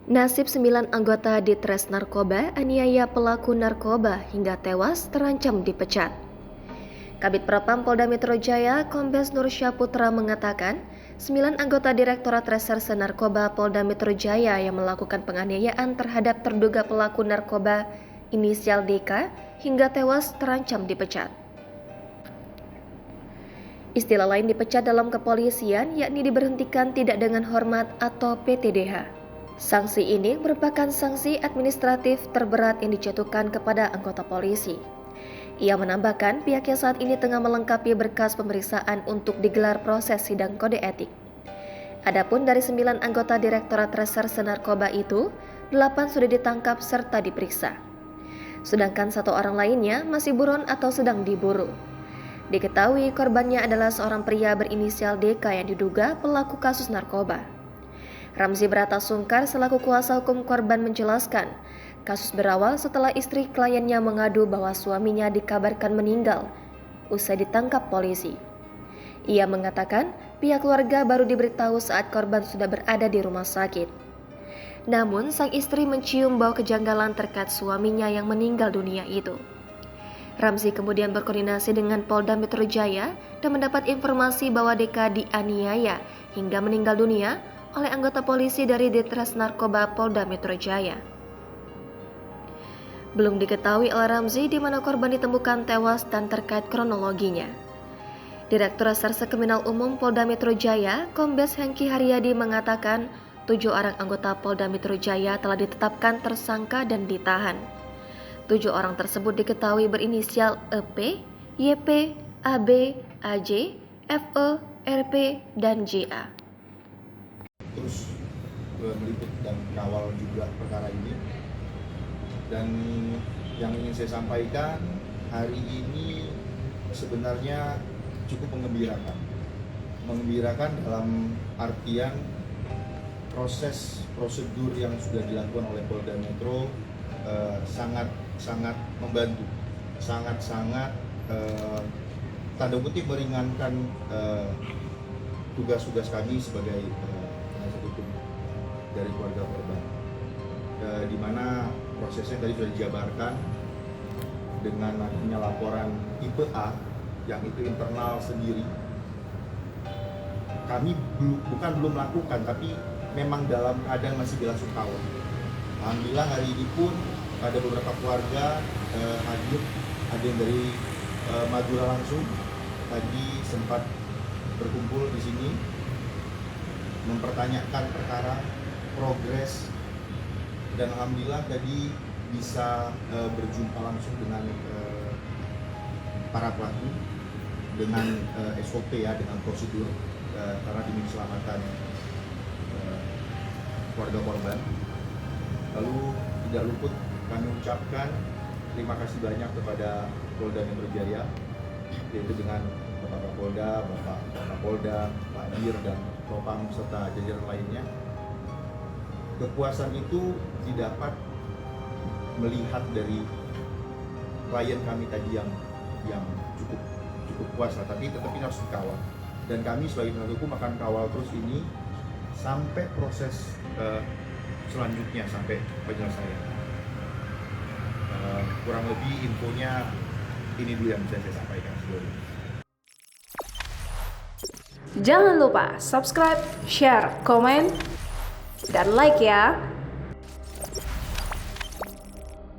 Nasib 9 anggota Ditres Narkoba aniaya pelaku narkoba hingga tewas terancam dipecat. Kabid Propam Polda Metro Jaya, Kombes Nur Syaputra mengatakan, 9 anggota Direktorat Reserse Narkoba Polda Metro Jaya yang melakukan penganiayaan terhadap terduga pelaku narkoba inisial DK hingga tewas terancam dipecat. Istilah lain dipecat dalam kepolisian yakni diberhentikan tidak dengan hormat atau PTDH. Sanksi ini merupakan sanksi administratif terberat yang dijatuhkan kepada anggota polisi. Ia menambahkan pihaknya saat ini tengah melengkapi berkas pemeriksaan untuk digelar proses sidang kode etik. Adapun dari 9 anggota Direktorat Reserse Narkoba itu, 8 sudah ditangkap serta diperiksa. Sedangkan 1 orang lainnya masih buron atau sedang diburu. Diketahui korbannya adalah seorang pria berinisial DK yang diduga pelaku kasus narkoba. Ramzi Brata Sungkar selaku kuasa hukum korban menjelaskan, kasus berawal setelah istri kliennya mengadu bahwa suaminya dikabarkan meninggal usai ditangkap polisi. Ia mengatakan pihak keluarga baru diberitahu saat korban sudah berada di rumah sakit. Namun sang istri mencium bau kejanggalan terkait suaminya yang meninggal dunia itu. Ramzi kemudian berkoordinasi dengan Polda Metro Jaya dan mendapat informasi bahwa DK dianiaya hingga meninggal dunia oleh anggota polisi dari Ditres Narkoba Polda Metro Jaya. Belum diketahui oleh Ramzi di mana korban ditemukan tewas dan terkait kronologinya. Direktur Reserse Kriminal Umum Polda Metro Jaya, Kombes Hengki Haryadi mengatakan 7 orang anggota Polda Metro Jaya telah ditetapkan tersangka dan ditahan. 7 orang tersebut diketahui berinisial EP, YP, AB, AJ, FE, RP, dan JA. Terus meliput dan kawal juga perkara ini, dan yang ingin saya sampaikan hari ini sebenarnya cukup mengembirakan dalam artian proses prosedur yang sudah dilakukan oleh Polda Metro sangat membantu, sangat tanda kutip meringankan tugas-tugas kami sebagai penasihat hukum dari keluarga korban, di mana prosesnya tadi sudah dijabarkan dengan adanya laporan tipe A yang itu internal sendiri. Kami belum melakukan, tapi memang dalam keadaan masih berlangsung kawal. Alhamdulillah hari ini pun ada beberapa keluarga hadir, ada yang dari Madura langsung tadi sempat berkumpul di sini mempertanyakan perkara progres, dan alhamdulillah tadi bisa berjumpa langsung dengan para pelaku dengan SOP ya, dengan prosedur karena demi keselamatan keluarga korban. Lalu tidak luput kami ucapkan terima kasih banyak kepada Polda Metro Jaya, yaitu dengan Bapak Kapolda, Bapak Kapolda, Pak Dir, dan Propam serta jajaran lainnya. Kepuasan itu didapat melihat dari klien kami tadi yang cukup puas lah, tapi tetap ini harus dikawal. Dan kami sebagai penasihat hukum akan kawal terus ini sampai proses selanjutnya, sampai penyelesaian. Kurang lebih infonya ini dulu yang bisa saya sampaikan sebelumnya. Jangan lupa subscribe, share, komen, dan like ya.